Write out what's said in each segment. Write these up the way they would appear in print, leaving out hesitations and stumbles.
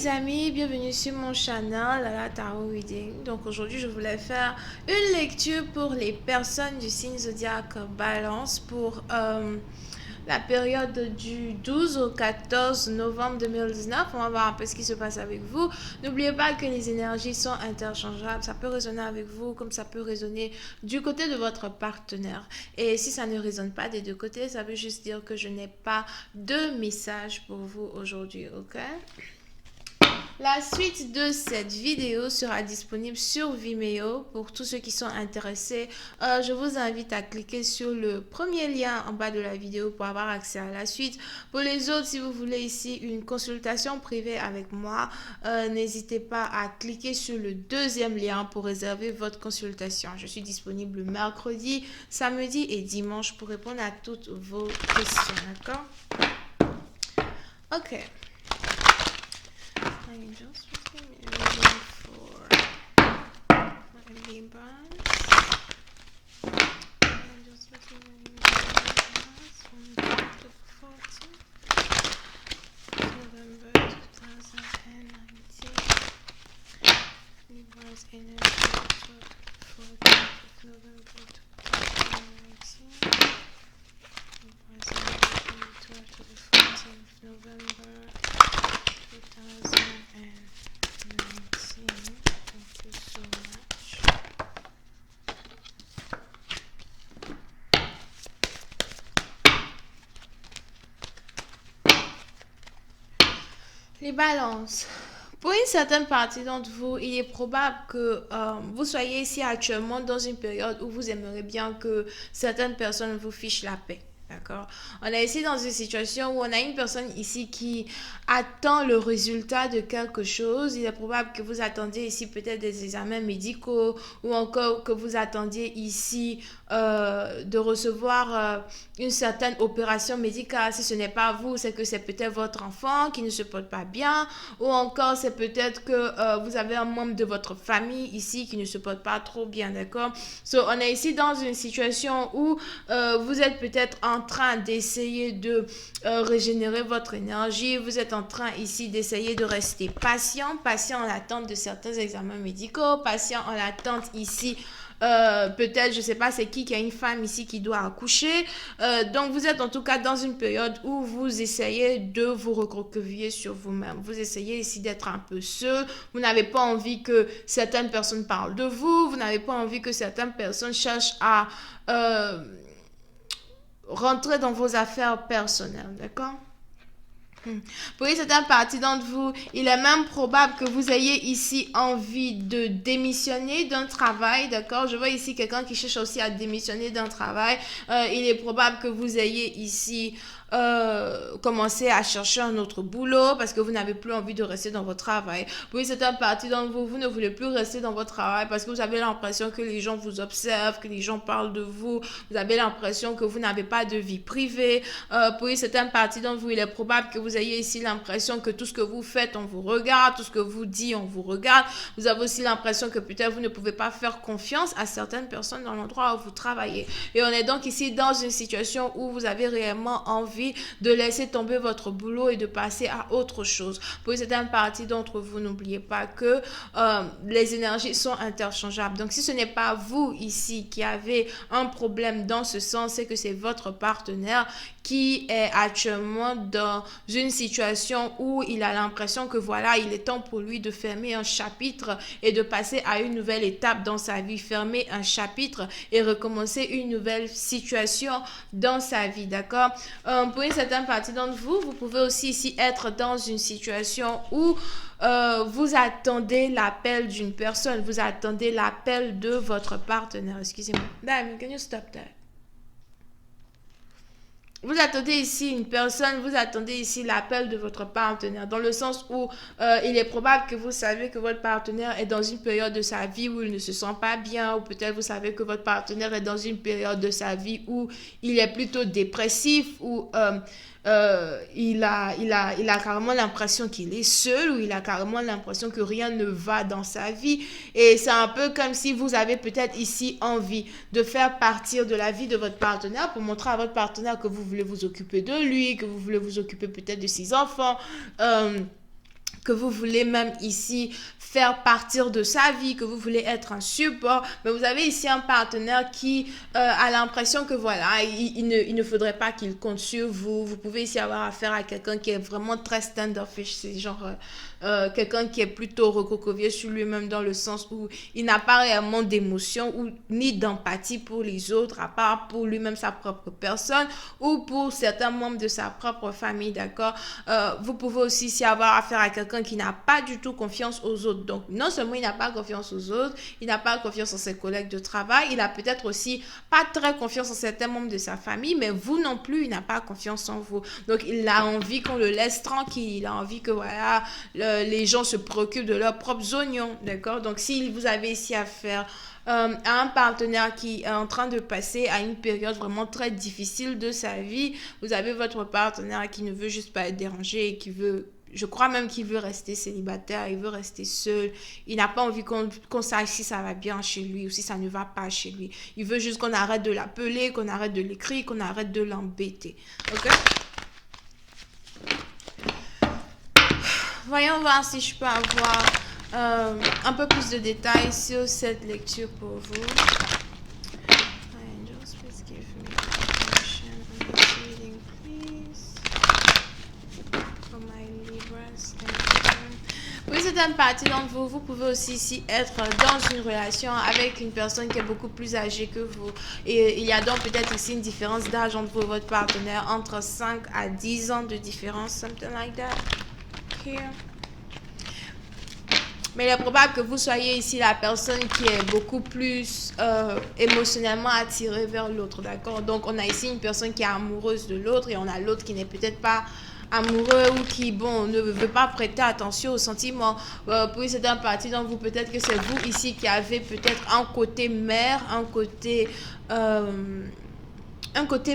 les amis, bienvenue sur mon channel la Tarot Reading. Donc aujourd'hui je voulais faire une lecture pour les personnes du signe zodiaque Balance pour la période du 12 au 14 novembre 2019. On va voir un peu ce qui se passe avec vous. N'oubliez pas que les énergies sont interchangeables. Ça peut résonner avec vous comme ça peut résonner du côté de votre partenaire. Et si ça ne résonne pas des deux côtés, ça veut juste dire que je n'ai pas de message pour vous aujourd'hui, ok? La suite de cette vidéo sera disponible sur Vimeo pour tous ceux qui sont intéressés. Je vous invite à cliquer sur le premier lien en bas de la vidéo pour avoir accès à la suite. Pour les autres, si vous voulez ici une consultation privée avec moi, n'hésitez pas à cliquer sur le deuxième lien pour réserver votre consultation. Je suis disponible mercredi, samedi et dimanche pour répondre à toutes vos questions, d'accord? Ok. Angels reading for my Librans. Angels reading from the 14th November 2019. Librans energy 14th November 2019. Librans energy 12 to the 14th November 2019. Thank you so much. Les balances. Pour une certaine partie d'entre vous, il est probable que vous soyez ici actuellement dans une période où vous aimeriez bien que certaines personnes vous fichent la paix. D'accord? On est ici dans une situation où on a une personne ici qui attend le résultat de quelque chose. Il est probable que vous attendiez ici peut-être des examens médicaux ou encore que vous attendiez ici de recevoir une certaine opération médicale. Si ce n'est pas vous, c'est que c'est peut-être votre enfant qui ne se porte pas bien ou encore c'est peut-être que vous avez un membre de votre famille ici qui ne se porte pas trop bien, d'accord? On est ici dans une situation où vous êtes peut-être en train d'essayer de régénérer votre énergie. Vous êtes en train ici d'essayer de rester patient en l'attente de certains examens médicaux, patient en l'attente ici peut-être, je sais pas, c'est qui a une femme ici qui doit accoucher. Donc, vous êtes en tout cas dans une période où vous essayez de vous recroqueviller sur vous-même. Vous essayez ici d'être un peu seul. Vous n'avez pas envie que certaines personnes parlent de vous. Vous n'avez pas envie que certaines personnes cherchent à rentrer dans vos affaires personnelles, d'accord? Pour une certaine partie d'entre vous, il est même probable que vous ayez ici envie de démissionner d'un travail, d'accord? Je vois ici quelqu'un qui cherche aussi à démissionner d'un travail. Il est probable que vous ayez ici commencé à chercher un autre boulot parce que vous n'avez plus envie de rester dans votre travail. Pour une certaine partie d'entre vous, vous ne voulez plus rester dans votre travail parce que vous avez l'impression que les gens vous observent, que les gens parlent de vous. Vous avez l'impression que vous n'avez pas de vie privée. Pour une certaine partie d'entre vous, il est probable que vous ayez ici l'impression que tout ce que vous faites, on vous regarde, tout ce que vous dites, on vous regarde. Vous avez aussi l'impression que peut-être vous ne pouvez pas faire confiance à certaines personnes dans l'endroit où vous travaillez. Et on est donc ici dans une situation où vous avez réellement envie de laisser tomber votre boulot et de passer à autre chose. Pour certaines parties d'entre vous, n'oubliez pas que les énergies sont interchangeables. Donc, si ce n'est pas vous ici qui avez un problème dans ce sens, c'est que c'est votre partenaire qui est actuellement dans une situation où il a l'impression que voilà, il est temps pour lui de fermer un chapitre et de passer à une nouvelle étape dans sa vie, fermer un chapitre et recommencer une nouvelle situation dans sa vie, d'accord? Pour une certaine partie d'entre vous, vous pouvez aussi ici être dans une situation où vous attendez l'appel d'une personne, vous attendez l'appel de votre partenaire. Excusez-moi. Damn, can you stop that? Vous attendez ici une personne, vous attendez ici l'appel de votre partenaire, dans le sens où il est probable que vous savez que votre partenaire est dans une période de sa vie où il ne se sent pas bien, ou peut-être vous savez que votre partenaire est dans une période de sa vie où il est plutôt dépressif, ou il a carrément l'impression qu'il est seul, ou il a carrément l'impression que rien ne va dans sa vie. Et c'est un peu comme si vous avez peut-être ici envie de faire partir de la vie de votre partenaire pour montrer à votre partenaire que vous voulez vous occuper de lui, que vous voulez vous occuper peut-être de ses enfants, que vous voulez même ici faire partir de sa vie, que vous voulez être un support, mais vous avez ici un partenaire qui a l'impression que voilà, il ne faudrait pas qu'il compte sur vous. Vous pouvez ici avoir affaire à quelqu'un qui est vraiment très standoffish, c'est genre quelqu'un qui est plutôt recroquevillé sur lui-même dans le sens où il n'a pas réellement d'émotion ou ni d'empathie pour les autres, à part pour lui-même, sa propre personne ou pour certains membres de sa propre famille, d'accord? Vous pouvez aussi ici avoir affaire à quelqu'un qui n'a pas du tout confiance aux autres. Donc, non seulement il n'a pas confiance aux autres, il n'a pas confiance en ses collègues de travail, il a peut-être aussi pas très confiance en certains membres de sa famille, mais vous non plus, il n'a pas confiance en vous. Donc, il a envie qu'on le laisse tranquille, il a envie que voilà, les gens se préoccupent de leurs propres oignons, d'accord? Donc, si vous avez ici affaire à un partenaire qui est en train de passer à une période vraiment très difficile de sa vie, vous avez votre partenaire qui ne veut juste pas être dérangé et qui veut, je crois même qu'il veut rester célibataire, il veut rester seul, il n'a pas envie qu'on sache si ça va bien chez lui ou si ça ne va pas chez lui, il veut juste qu'on arrête de l'appeler, qu'on arrête de l'écrire, qu'on arrête de l'embêter, ok? Voyons voir si je peux avoir un peu plus de détails sur cette lecture pour vous. Angels, please give me information on this reading, please. For my Libras. Oui, c'est une partie d'entre vous. Vous pouvez aussi ici être dans une relation avec une personne qui est beaucoup plus âgée que vous. Et il y a donc peut-être ici une différence d'âge entre vous et votre partenaire, entre 5 à 10 ans de différence, something like that. Here. Mais il est probable que vous soyez ici la personne qui est beaucoup plus émotionnellement attirée vers l'autre, d'accord? Donc, on a ici une personne qui est amoureuse de l'autre et on a l'autre qui n'est peut-être pas amoureux ou qui, bon, ne veut pas prêter attention aux sentiments. Pour certaines parties d'entre vous, peut-être que c'est vous ici qui avez peut-être un côté mère, un côté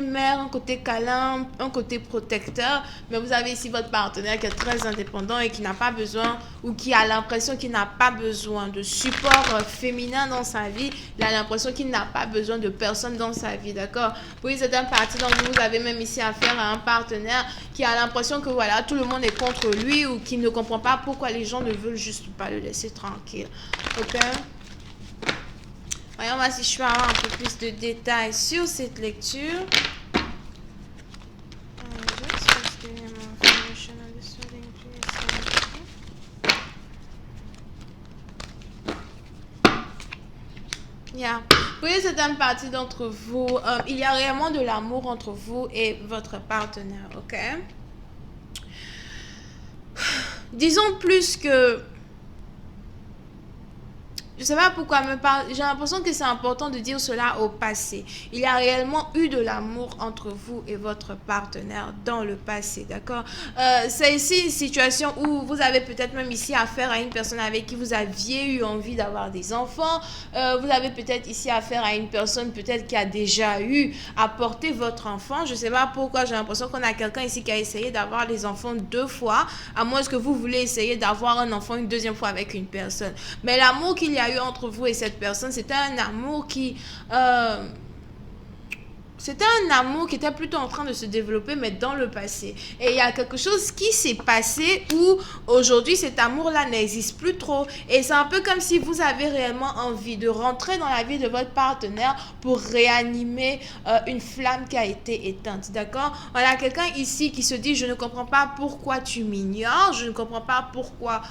mère, un côté câlin, un côté protecteur, mais vous avez ici votre partenaire qui est très indépendant et qui n'a pas besoin ou qui a l'impression qu'il n'a pas besoin de support féminin dans sa vie. Il a l'impression qu'il n'a pas besoin de personne dans sa vie, d'accord? Pour une certaine partie d'entre vous, vous avez même ici affaire à un partenaire qui a l'impression que voilà, tout le monde est contre lui ou qui ne comprend pas pourquoi les gens ne veulent juste pas le laisser tranquille, ok? Voyons voir si je peux avoir un peu plus de détails sur cette lecture. Yeah. Pour certaines parties d'entre vous, il y a réellement de l'amour entre vous et votre partenaire, ok? Disons plus que... Je ne sais pas pourquoi j'ai l'impression que c'est important de dire cela au passé. Il y a réellement eu de l'amour entre vous et votre partenaire dans le passé, d'accord? C'est ici une situation où vous avez peut-être même ici affaire à une personne avec qui vous aviez eu envie d'avoir des enfants. Vous avez peut-être ici affaire à une personne peut-être qui a déjà eu à porter votre enfant. Je ne sais pas pourquoi j'ai l'impression qu'on a quelqu'un ici qui a essayé d'avoir des enfants 2 fois, à moins que vous voulez essayer d'avoir un enfant une 2e fois avec une personne. Mais l'amour qu'il y a eu entre vous et cette personne, c'était un amour qui était plutôt en train de se développer, mais dans le passé. Et il y a quelque chose qui s'est passé où aujourd'hui, cet amour-là n'existe plus trop. Et c'est un peu comme si vous avez réellement envie de rentrer dans la vie de votre partenaire pour réanimer une flamme qui a été éteinte. D'accord? On a quelqu'un ici qui se dit, je ne comprends pas pourquoi tu m'ignores, je ne comprends pas pourquoi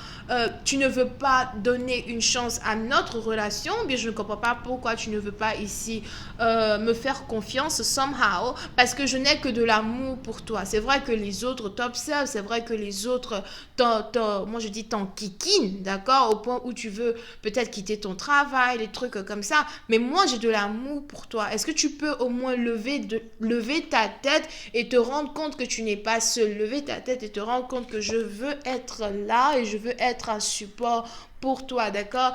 tu ne veux pas donner une chance à notre relation, bien je ne comprends pas pourquoi tu ne veux pas ici me faire confiance somehow, parce que je n'ai que de l'amour pour toi. C'est vrai que les autres t'observent, c'est vrai que les autres moi je dis t'enquiquinent, d'accord, au point où tu veux peut-être quitter ton travail, des trucs comme ça, mais moi j'ai de l'amour pour toi. Est-ce que tu peux au moins lever ta tête et te rendre compte que tu n'es pas seul, lever ta tête et te rendre compte que je veux être là et je veux être un support pour toi, d'accord?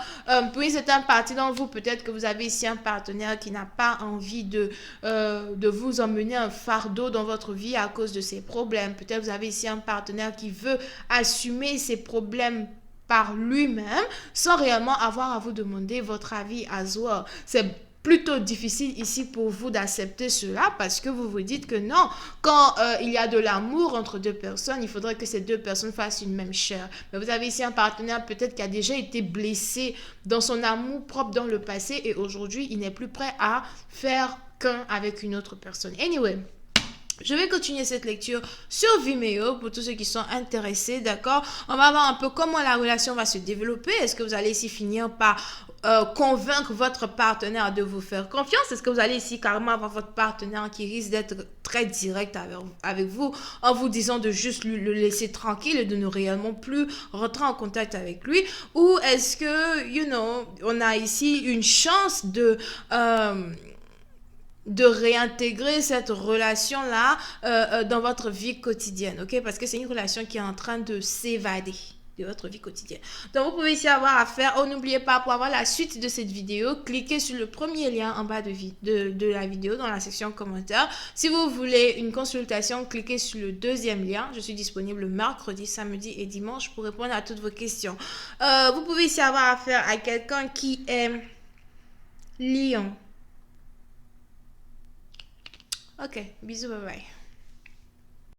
Puis c'est un parti dans vous, peut-être que vous avez ici un partenaire qui n'a pas envie de vous emmener un fardeau dans votre vie à cause de ses problèmes. Peut-être vous avez ici un partenaire qui veut assumer ses problèmes par lui-même sans réellement avoir à vous demander votre avis as well. C'est plutôt difficile ici pour vous d'accepter cela parce que vous vous dites que non, quand il y a de l'amour entre deux personnes, il faudrait que ces deux personnes fassent une même chair. Mais vous avez ici un partenaire peut-être qui a déjà été blessé dans son amour propre dans le passé et aujourd'hui, il n'est plus prêt à faire qu'un avec une autre personne. Anyway, je vais continuer cette lecture sur Vimeo pour tous ceux qui sont intéressés, d'accord? On va voir un peu comment la relation va se développer. Est-ce que vous allez ici finir par convaincre votre partenaire de vous faire confiance? Est-ce que vous allez ici carrément avoir votre partenaire qui risque d'être très direct avec vous en vous disant de juste le laisser tranquille et de ne réellement plus rentrer en contact avec lui? Ou est-ce que, on a ici une chance de réintégrer cette relation-là dans votre vie quotidienne, ok? Parce que c'est une relation qui est en train de s'évader de votre vie quotidienne. Donc, vous pouvez ici avoir affaire. Oh, n'oubliez pas, pour avoir la suite de cette vidéo, cliquez sur le premier lien en bas de la vidéo dans la section commentaires. Si vous voulez une consultation, cliquez sur le deuxième lien. Je suis disponible mercredi, samedi et dimanche pour répondre à toutes vos questions. Vous pouvez ici avoir affaire à quelqu'un qui est lion. Ok, bisous, bye bye.